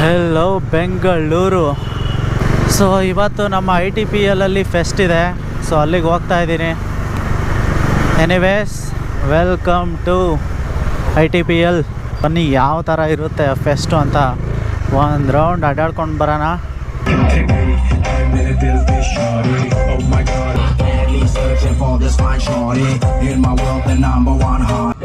Hello Bengaluru. So ಇವತ್ತು ನಮ್ಮ ITPL ಅಲ್ಲಿ ಫೆಸ್ಟ್ ಇದೆ. ಸೊ ಅಲ್ಲಿಗೆ ಹೋಗ್ತಾ ಇದ್ದೀನಿ. Anyways welcome to ITPL. ಬನ್ನಿ ಯಾವ ಥರ ಇರುತ್ತೆ ಫೆಸ್ಟು ಅಂತ ಒಂದು ರೌಂಡ್ ಅಡ್ಡಾಡ್ಕೊಂಡು ಬರೋಣ. Searching for this fine shorty in my world, the number one heart.